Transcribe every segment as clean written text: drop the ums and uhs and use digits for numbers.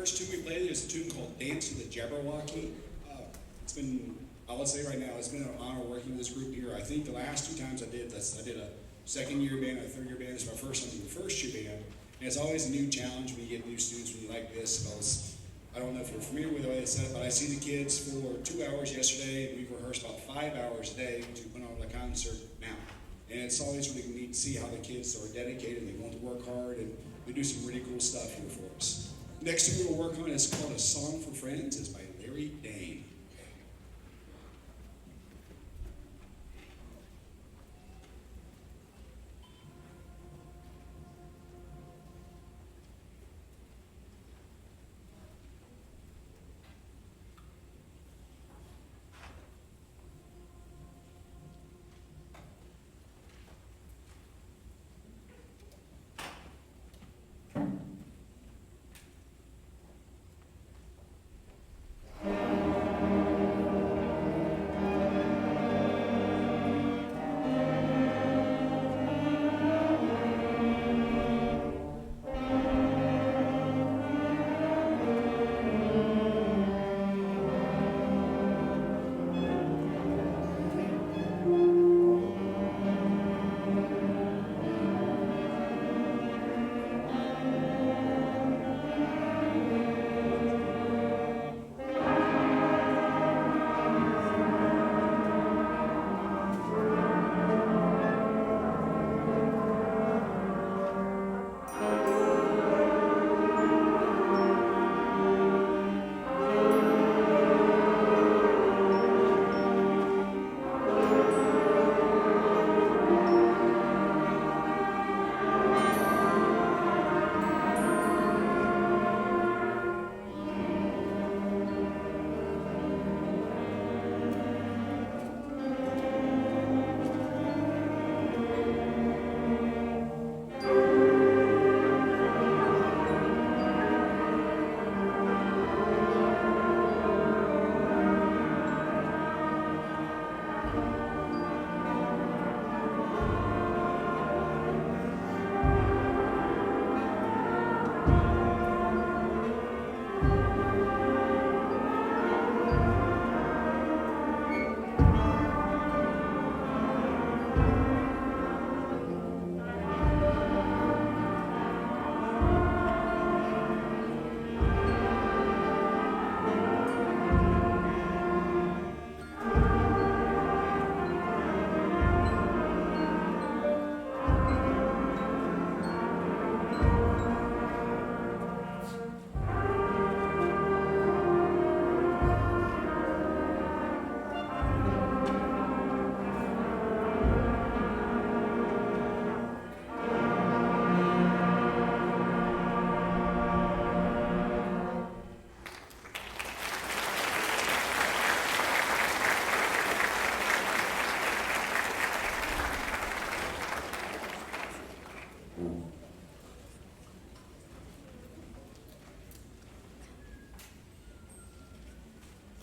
first tune we played is a tune called Dance to the Jabberwocky. It's been, I would say right now, it's been an honor working with this group here. I think the last 2 times I did this, I did a second-year band, a third-year band. This is my first time doing a first-year band. And it's always a new challenge when you get new students, when you like this, because I don't know if you're familiar with the way it's set up, but I see the kids for 2 hours yesterday, and we've rehearsed about 5 hours a day to put on a concert now. And it's always really neat to see how the kids are dedicated, they want to work hard, and they do some really cool stuff here for us. Next thing we'll work on is called A Song for Friends. It's by Larry Dane.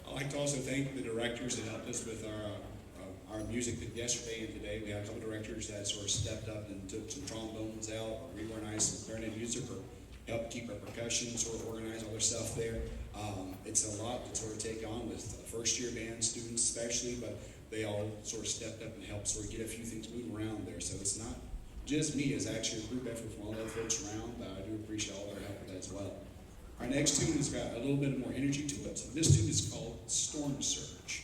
I'd like to also thank the directors that helped us with our music yesterday and today. We had a couple directors that sort of stepped up and took some trombones out, reorganized some clarinet music, or helped keep our percussion, sort of organize all their stuff there. It's a lot to sort of take on with first-year band students especially, but they all sort of stepped up and helped sort of get a few things moving around there. So it's not just me, it's actually a group effort from all the other folks around, but I do appreciate all their help with that as well. Our next tune has got a little bit more energy to it. This tune is called Storm Surge.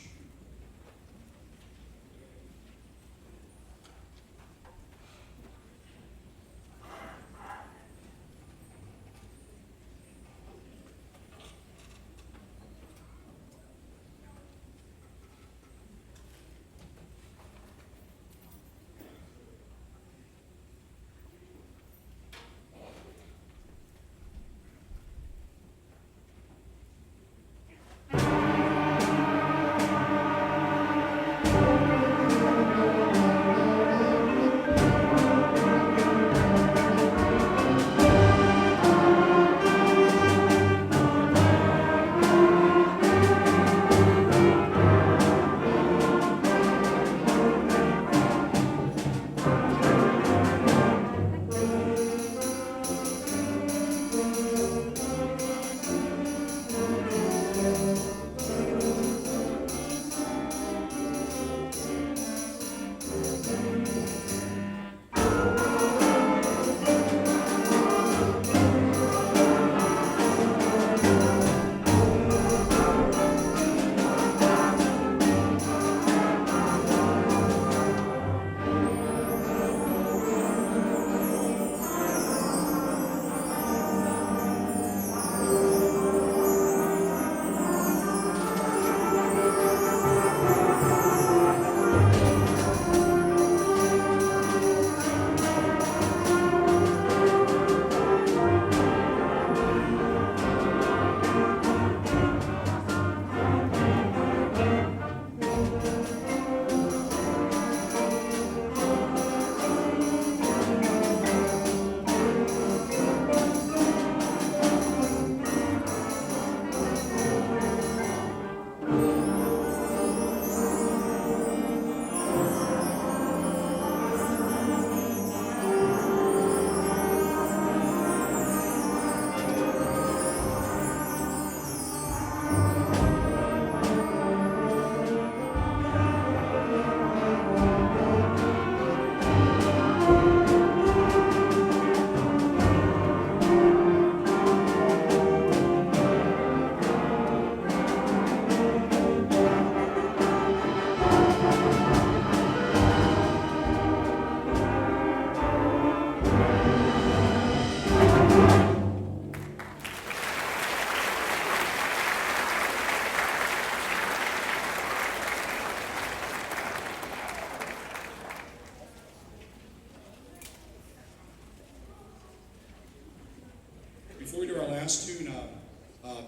last tune,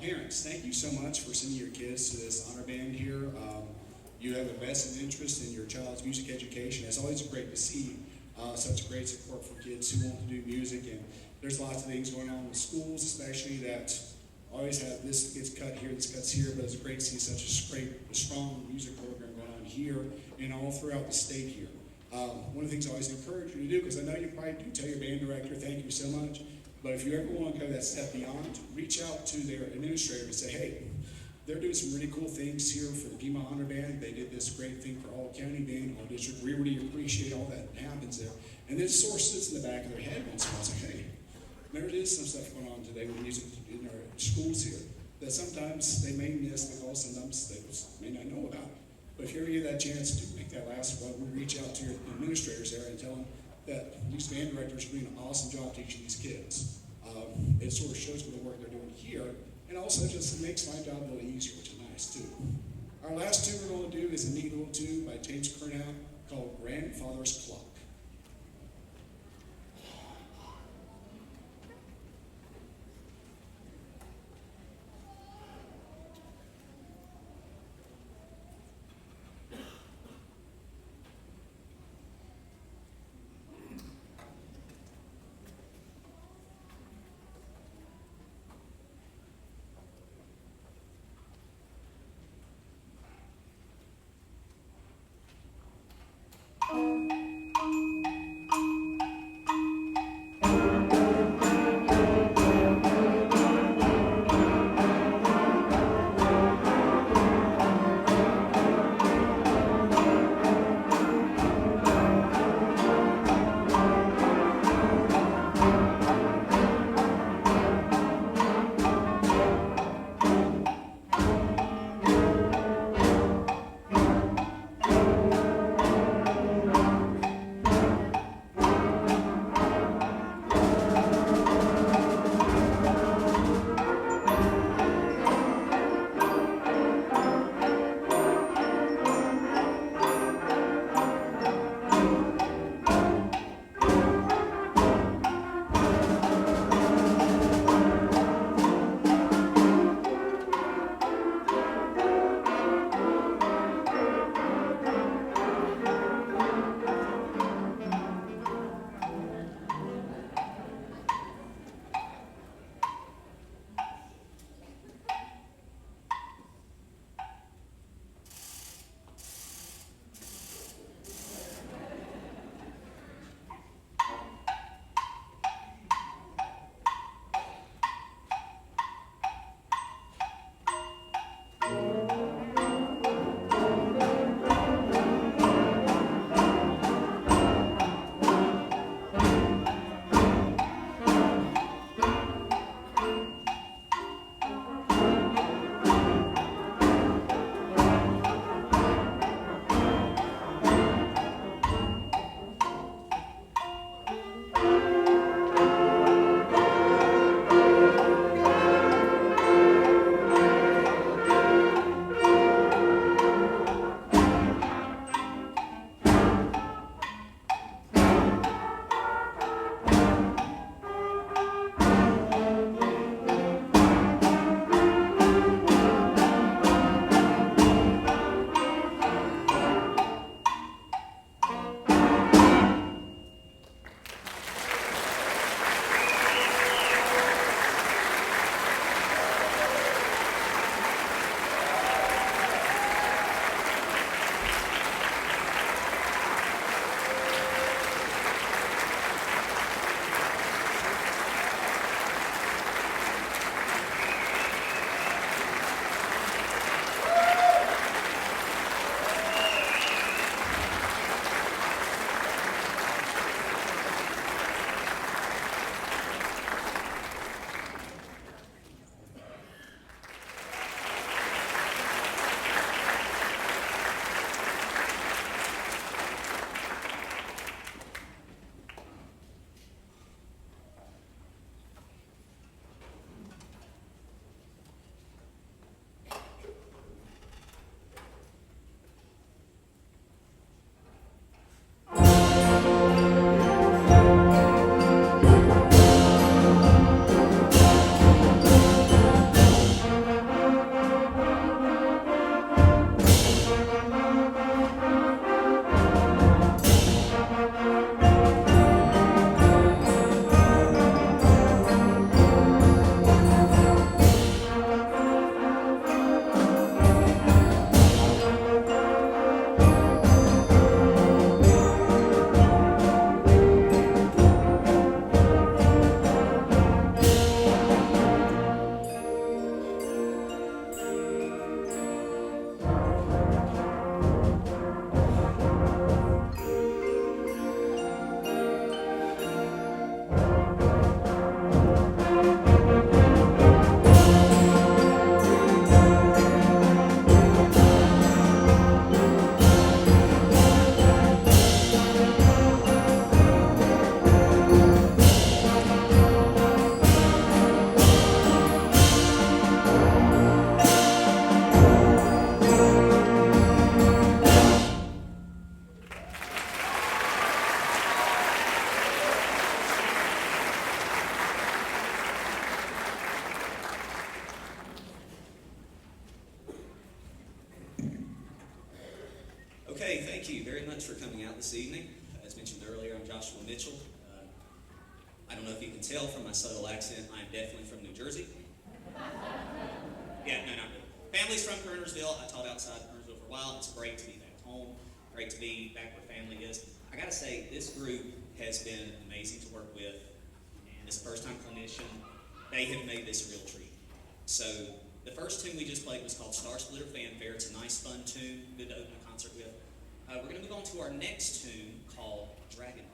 parents, thank you so much for sending your kids to this honor band here. You have a vested interest in your child's music education. It's always great to see such great support for kids who want to do music. And there's lots of things going on in schools, especially that always have this gets cut here, this cuts here, but it's great to see such a strong music program going on here and all throughout the state here. One of the things I always encourage you to do, because I know you probably do tell your band director, thank you so much, but if you ever want to go that step beyond, reach out to their administrator and say, hey, they're doing some really cool things here for the Piedmont Honor Band. They did this great thing for all county band, all district. We really appreciate all that happens there. And then it sort of sits in the back of their head once in a while. It's like, hey, there is some stuff going on today with music in our schools here that sometimes they may miss because sometimes they may not know about. But if you ever get that chance to make that last one, we reach out to your administrators there and tell them that these band directors are doing an awesome job teaching these kids. It sort of shows me the work they're doing here, and also just makes my job a little easier, which is nice too. Our last tune we're going to do is a neat little tune by James Curnow called Grandfather's Clock. Okay, thank you very much for coming out this evening. As mentioned earlier, I'm Joshua Mitchell. I don't know if you can tell from my subtle accent, I'm definitely from New Jersey. Yeah, no, not really. Family's from Kernersville. I taught outside Kernersville for a while. It's great to be back home. Great to be back where family is. I gotta say, this group has been amazing to work with. And as a first-time clinician, they have made this a real treat. So the first tune we just played was called Star Splitter Fanfare. It's a nice, fun tune, good to open a concert with. We're going to move on to our next tune called Dragon Range.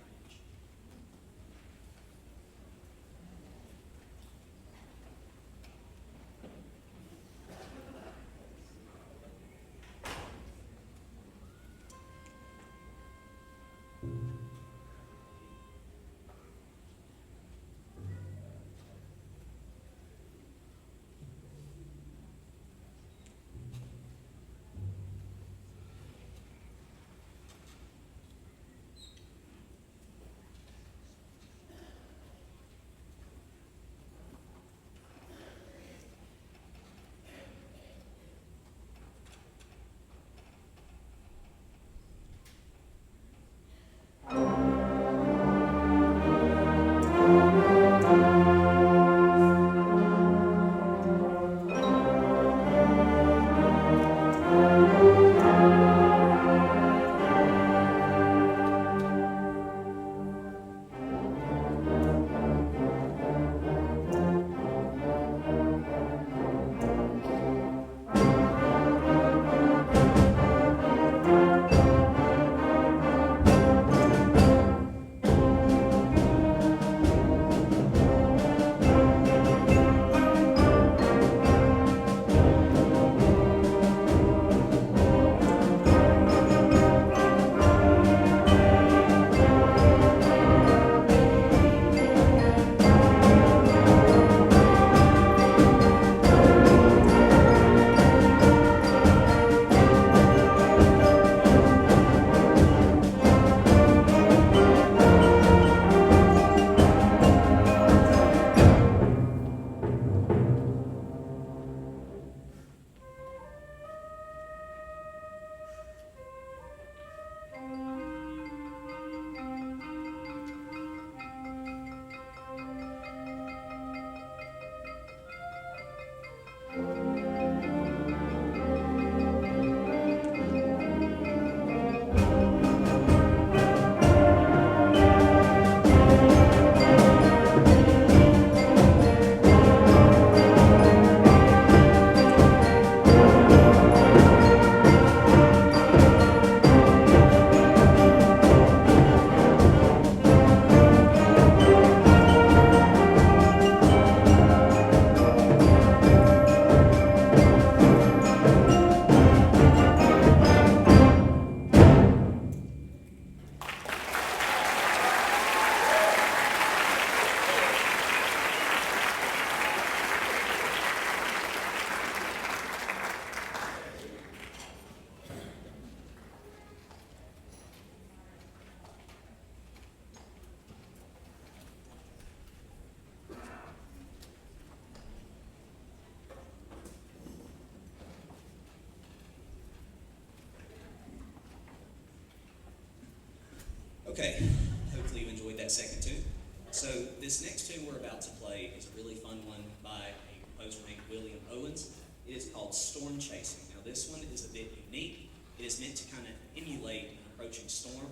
Okay, hopefully you enjoyed that second tune. So this next tune we're about to play is a really fun one by a composer named William Owens. It is called Storm Chasing. Now this one is a bit unique. It is meant to kind of emulate an approaching storm,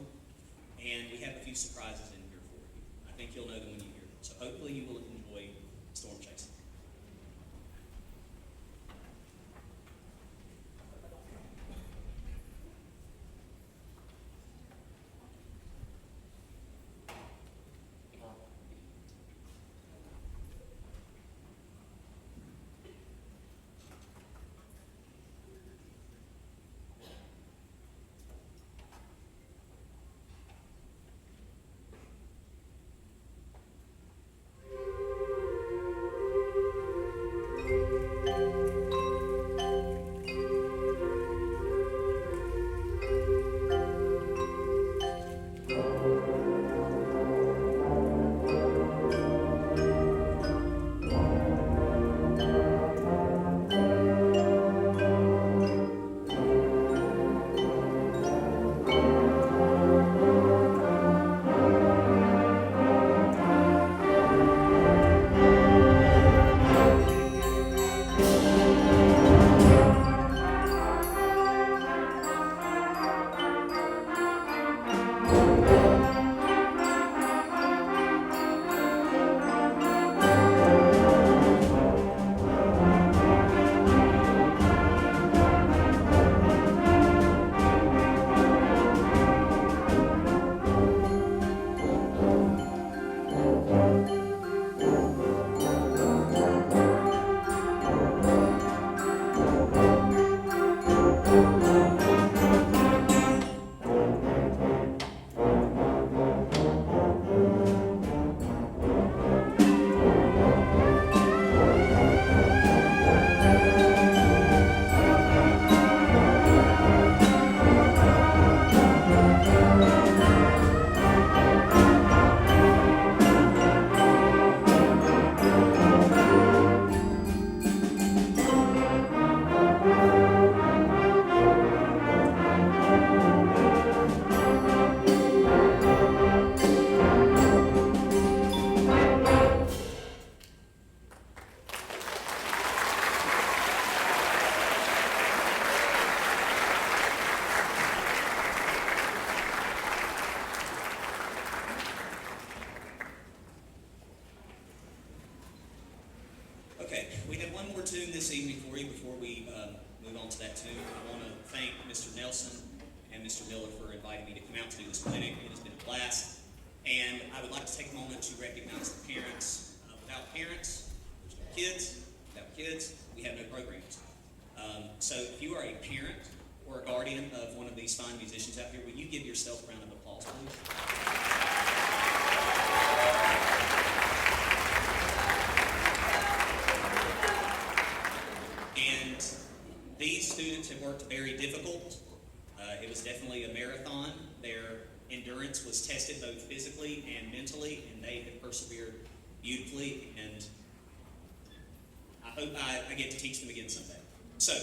and we have a few surprises in here for you. I think you'll know them when you hear them. So hopefully you will enjoy Storm Chasing. that tune. I want to thank Mr. Nelson and Mr. Miller for inviting me to come out to do this clinic. It has been a blast. And I would like to take a moment to recognize the parents. Without parents, there's no kids. Without kids, we have no programs. So if you are a parent or a guardian of one of these fine musicians out here, will you give yourself a round of applause, please? And these students have worked very difficult. It was definitely a marathon. Their endurance was tested both physically and mentally, and they have persevered beautifully, and I hope I get to teach them again someday. So,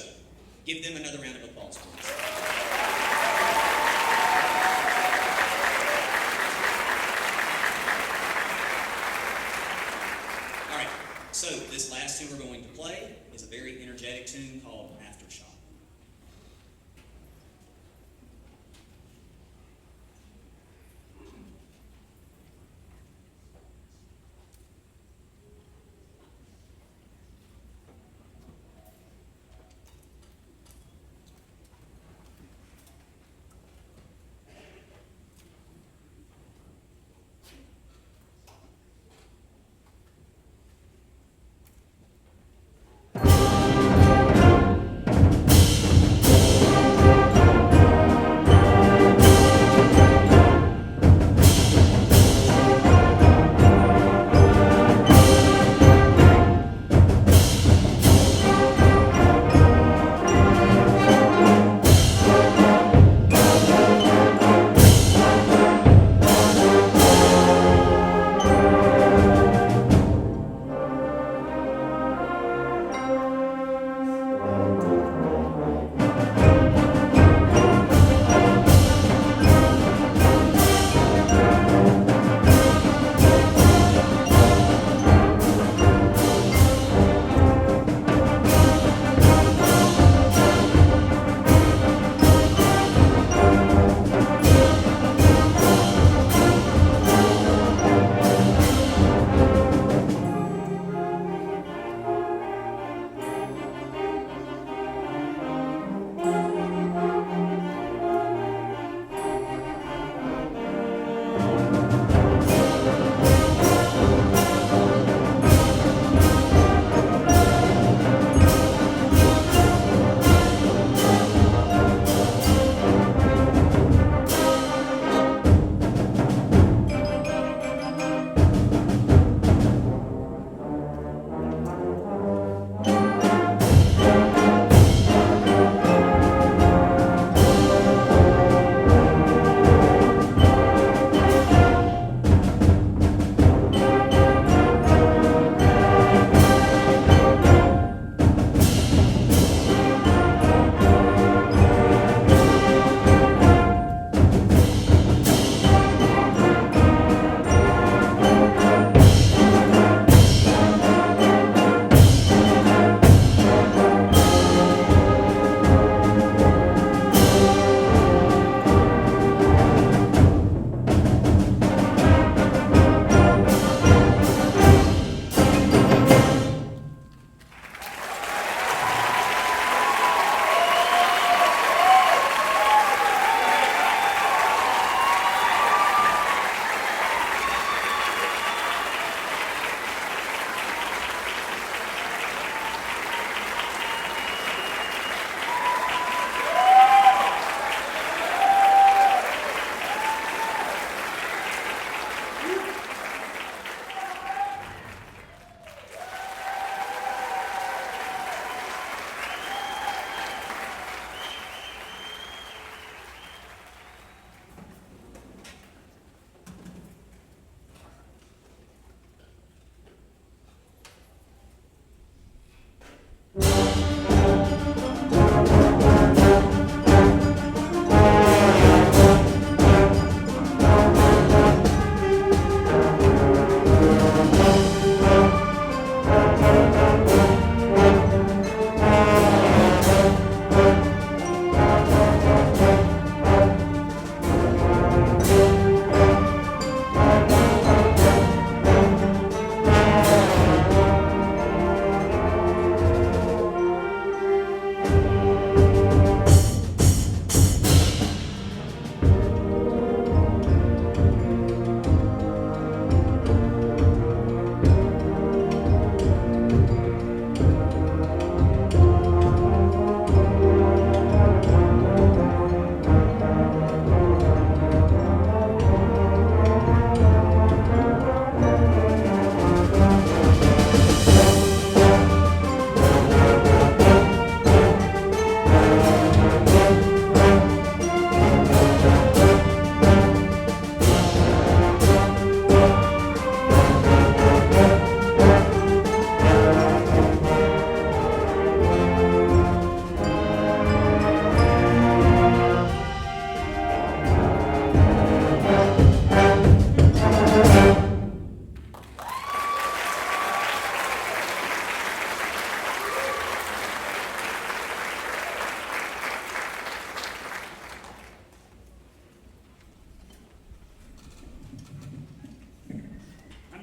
give them another round of applause, please. All right, so this last tune we're going to play is a very energetic tune called Aftershock.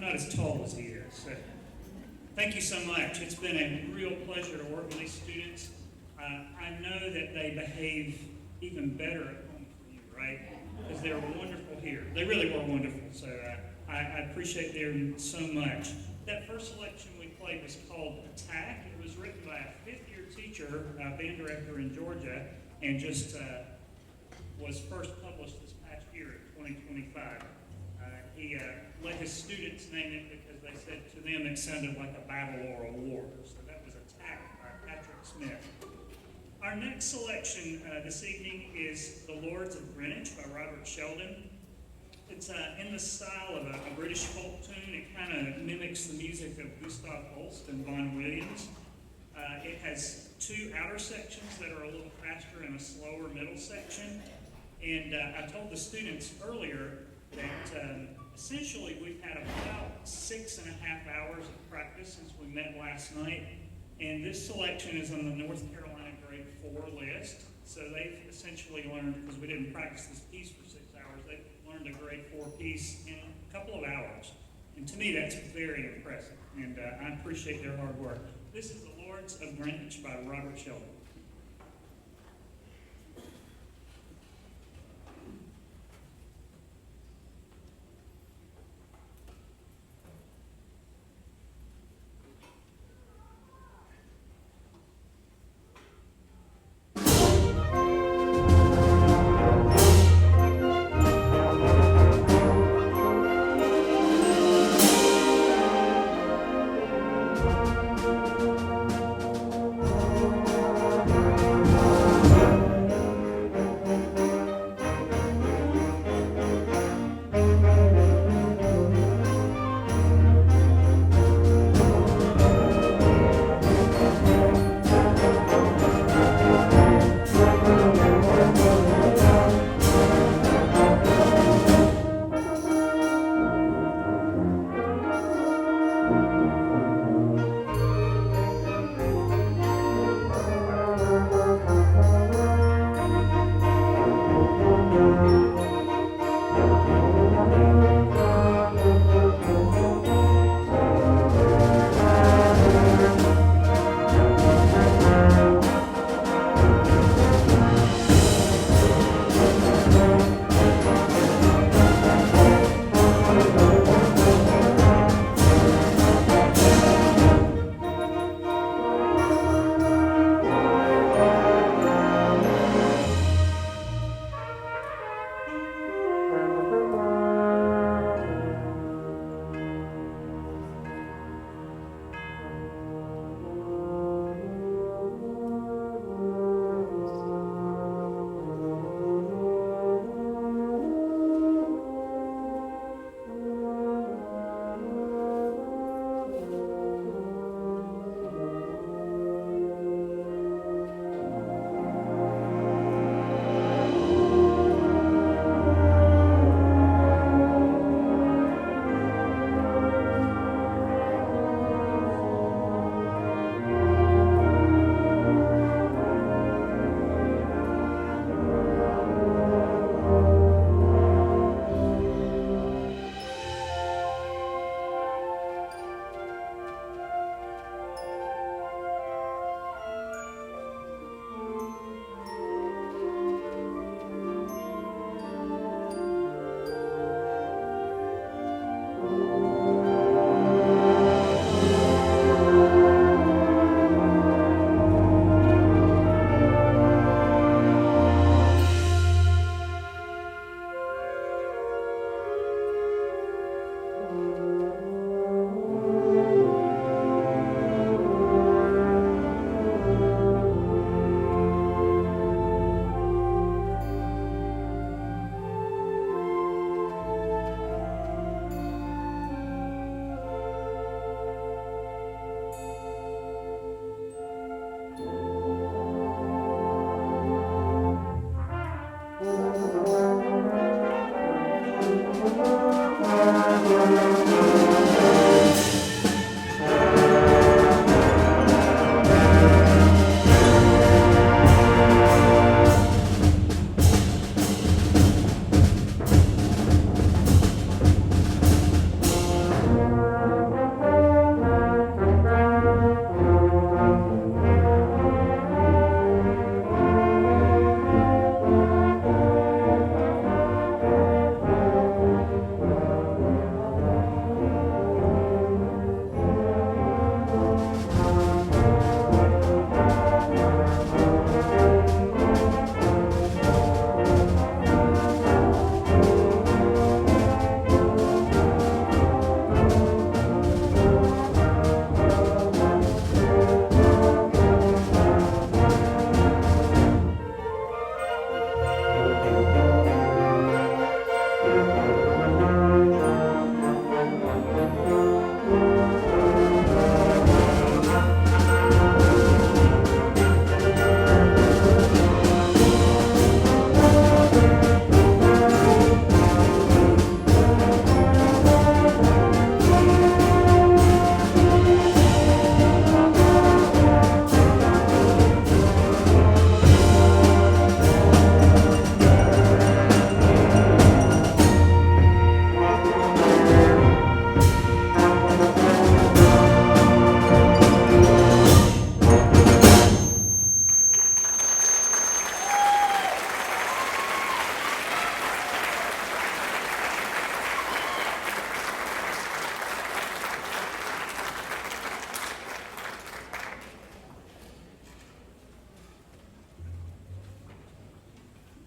not as tall as he is. So, thank you so much. It's been a real pleasure to work with these students. I know that they behave even better at home for you, right? Because they were wonderful here. They really were wonderful. So I appreciate them so much. That first selection we played was called Attack. It was written by a fifth-year teacher, band director in Georgia, and just was first published this past year in 2025. He let his students name it because they said to them it sounded like a battle or a war. So that was Attack by Patrick Smith. Our next selection this evening is The Lords of Greenwich by Robert Sheldon. It's in the style of a British folk tune. It kind of mimics the music of Gustav Holst and Vaughan Williams. It has two outer sections that are a little faster and a slower middle section. And I told the students earlier that essentially we've had about 6.5 hours of practice since we met last night. And this selection is on the North Carolina Grade 4 list. So they've essentially learned, because we didn't practice this piece for 6 hours, they've learned a Grade 4 piece in a couple of hours. And to me, that's very impressive. And I appreciate their hard work. This is The Lords of Greenwich by Robert Sheldon.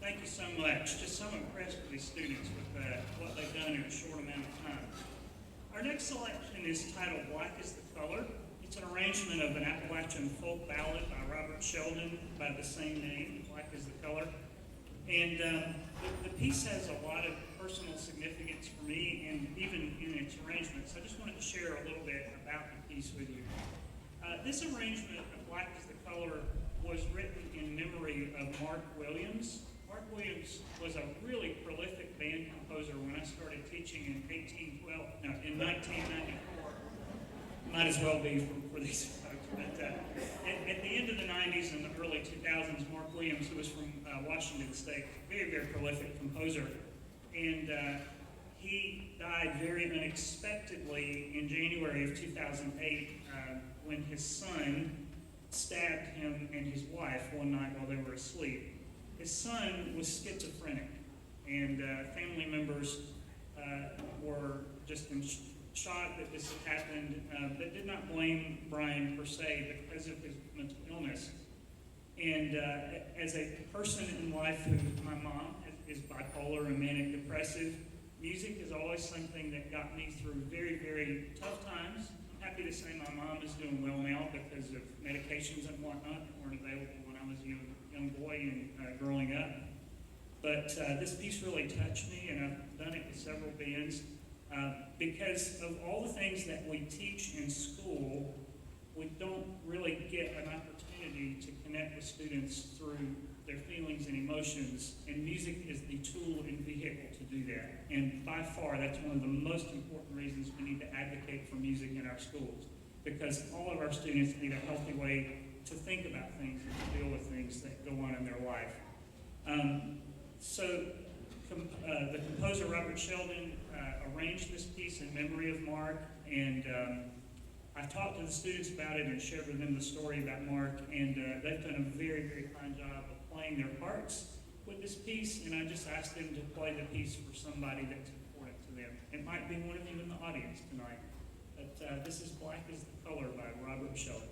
Thank you so much. Just so impressed with these students with what they've done in a short amount of time. Our next selection is titled Black is the Color. It's an arrangement of an Appalachian folk ballad by Robert Sheldon by the same name, Black is the Color. And the piece has a lot of personal significance for me, and even in its arrangement. So I just wanted to share a little bit about the piece with you. This arrangement of Black is the Color was written in memory of Mark Williams. Mark Williams was a really prolific band composer when I started teaching in 1994. Might as well be for these folks. But at the end of the 90s and the early 2000s, Mark Williams, who was from Washington State, very, very prolific composer, and he died very unexpectedly in January of 2008 when his son stabbed him and his wife one night while they were asleep. His son was schizophrenic, and family members were just in shock that this had happened, but did not blame Brian per se because of his mental illness. And as a person in life who, my mom is bipolar and manic depressive, music is always something that got me through very, very tough times. I'm happy to say my mom is doing well now because of medications and whatnot that weren't available when I was a young boy and growing up. But this piece really touched me, and I've done it with several bands. Because of all the things that we teach in school, we don't really get an opportunity to connect with students through their feelings and emotions, and music is the tool and vehicle to do that. And by far, that's one of the most important reasons we need to advocate for music in our schools, because all of our students need a healthy way to think about things and to deal with things that go on in their life. The composer Robert Sheldon arranged this piece in memory of Mark, and I've talked to the students about it and shared with them the story about Mark, and they've done a very, very fine job of playing their parts with this piece, and I just asked them to play the piece for somebody that's important to them. It might be one of you in the audience tonight, but this is Black is the Color by Robert Sheldon.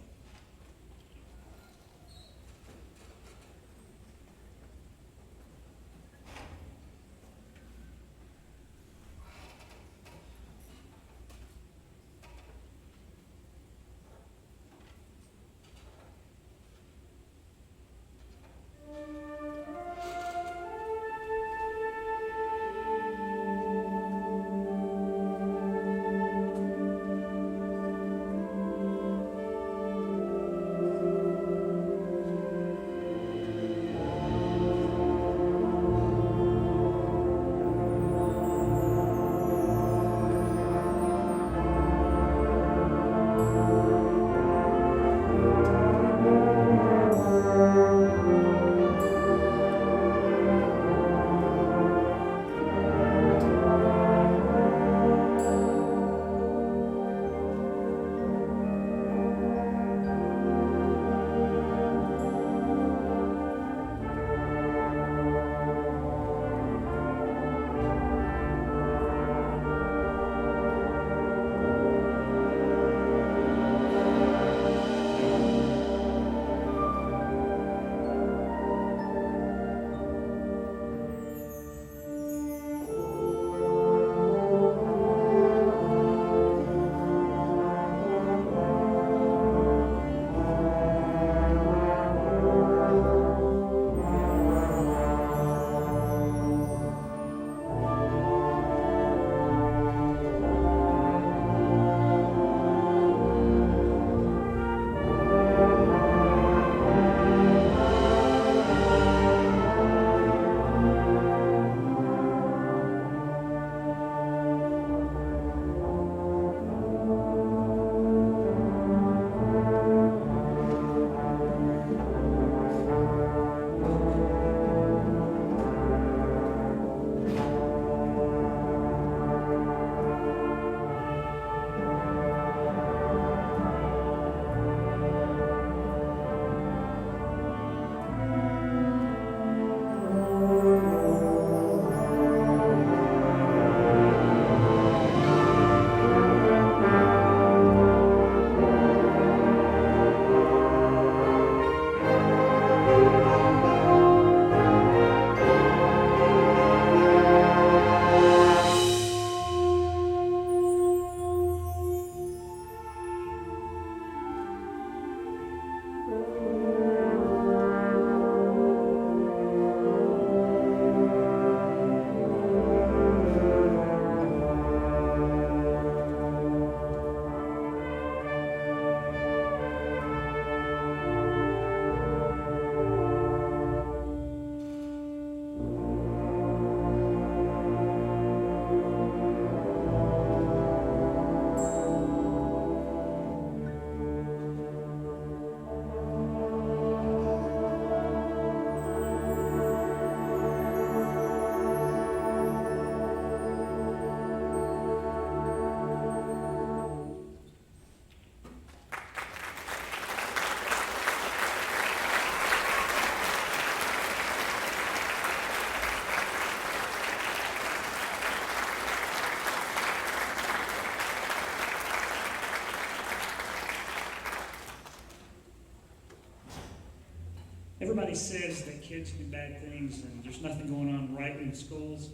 everybody says that kids do bad things and there's nothing going on right in schools.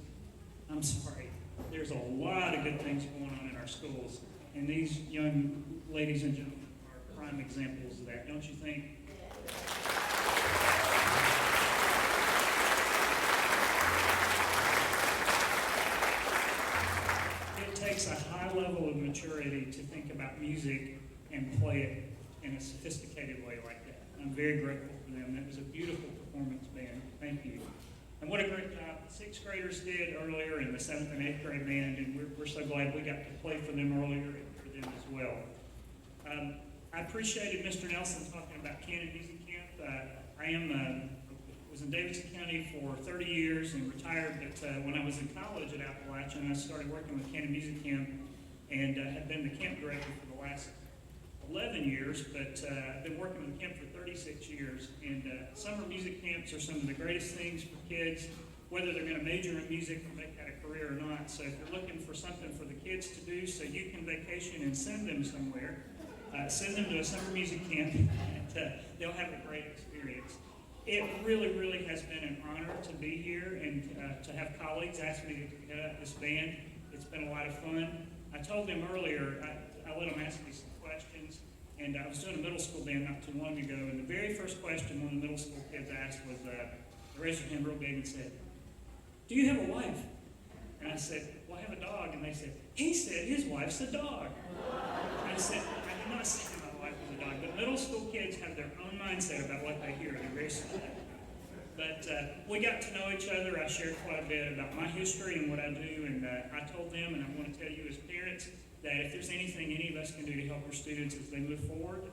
I'm sorry. There's a lot of good things going on in our schools. And these young ladies and gentlemen are prime examples of that, don't you think? It takes a high level of maturity to think about music and play it in a sophisticated way like that. I'm very grateful for them. That was a beautiful performance, band. Thank you. And what a great job the sixth graders did earlier in the 7th and 8th grade band, and we're so glad we got to play for them earlier and for them as well. I appreciated Mr. Nelson talking about Canon Music Camp. I was in Davidson County for 30 years and retired, but when I was in college at Appalachian, I started working with Canon Music Camp and have been the camp director for the last 11 years, but I've been working with the camp for 36 years, and summer music camps are some of the greatest things for kids, whether they're going to major in music or make that a career or not. So if you're looking for something for the kids to do so you can vacation and send them somewhere, send them to a summer music camp, and they'll have a great experience. It really, really has been an honor to be here and to have colleagues ask me to head up this band. It's been a lot of fun. I told them earlier, I let them ask me some questions, and I was doing a middle school band not too long ago, and the very first question one of the middle school kids asked was, they raised their hand real big and said, "Do you have a wife?" And I said, "Well, I have a dog." And they said, "He said his wife's a dog." And I said, "I did not say my wife was a dog," but middle school kids have their own mindset about what they hear. They're very smart. But we got to know each other. I shared quite a bit about my history and what I do, and I told them, and I want to tell you as parents, that if there's anything any of us can do to help our students as they move forward,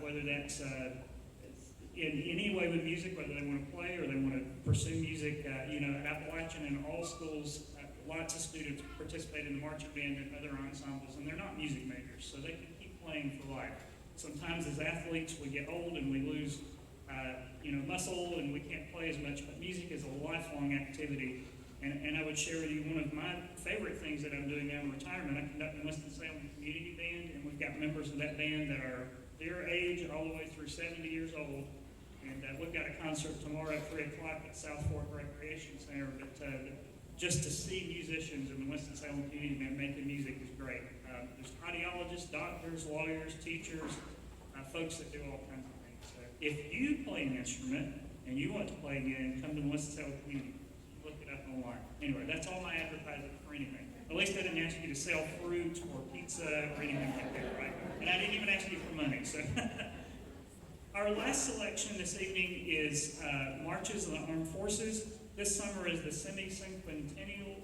whether that's in any way with music, whether they want to play or they want to pursue music, at Appalachian and all schools, lots of students participate in the marching band and other ensembles, and they're not music majors, so they can keep playing for life. Sometimes as athletes, we get old and we lose muscle and we can't play as much, but music is a lifelong activity. And I would share with you one of my favorite things that I'm doing now in retirement. I conduct the Winston-Salem Community Band, and we've got members of that band that are their age all the way through 70 years old. And we've got a concert tomorrow at 3 o'clock at South Fork Recreation Center. But just to see musicians in the Winston-Salem Community Band making music is great. There's audiologists, doctors, lawyers, teachers, folks that do all kinds of things. So if you play an instrument and you want to play again, come to the Winston-Salem Community. Look it up online. Anyway, that's all my advertising for anything. At least I didn't ask you to sell fruit or pizza or anything like that, right? And I didn't even ask you for money. So our last selection this evening is Marches of the Armed Forces. This summer is the semi-cinquentennial,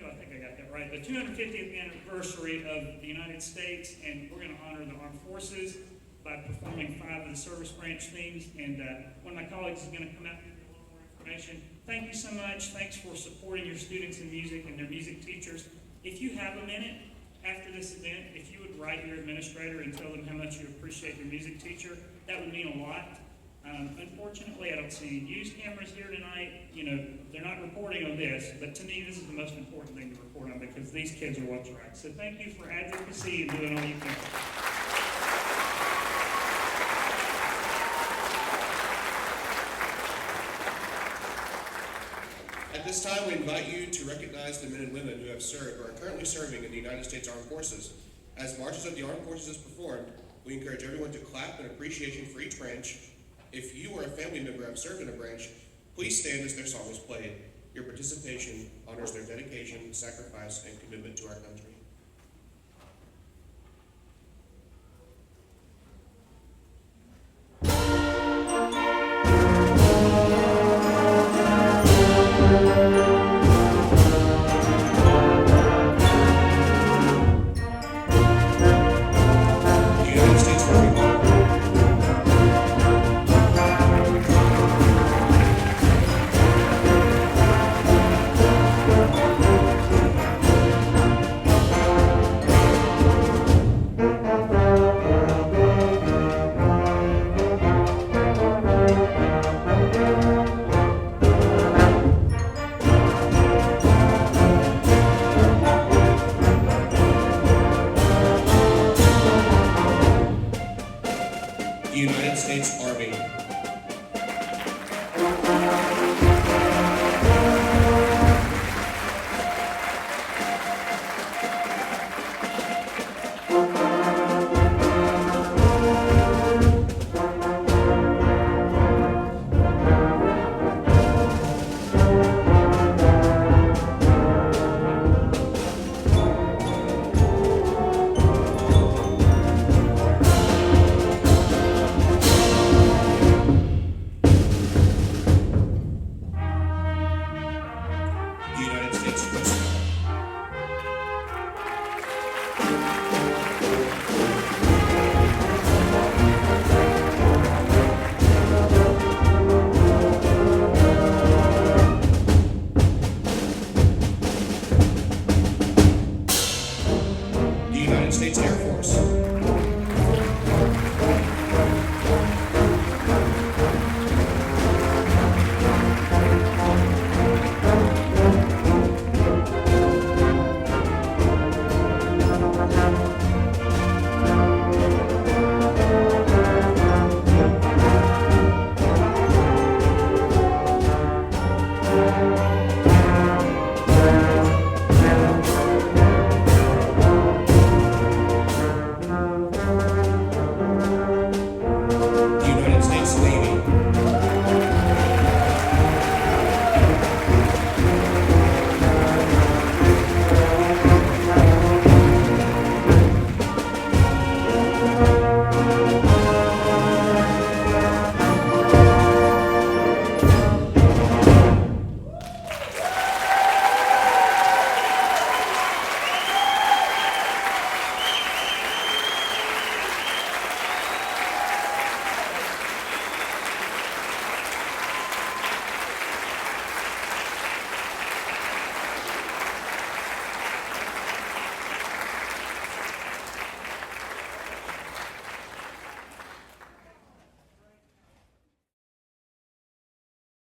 I think I got that right, the 250th anniversary of the United States, and we're going to honor the armed forces by performing 5 of the service branch themes, and one of my colleagues is going to come out and give you a little more information. Thank you so much. Thanks for supporting your students in music and their music teachers. If you have a minute after this event, if you would write your administrator and tell them how much you appreciate your music teacher, that would mean a lot. Unfortunately, I don't see any news cameras here tonight. They're not reporting on this, but to me, this is the most important thing to report on because these kids are what's right. So thank you for advocacy and doing all you can. At this time, we invite you to recognize the men and women who have served or are currently serving in the United States Armed Forces. As Marches of the Armed Forces is performed, we encourage everyone to clap in appreciation for each branch. If you or a family member have served in a branch, please stand as their song is played. Your participation honors their dedication, sacrifice, and commitment to our country.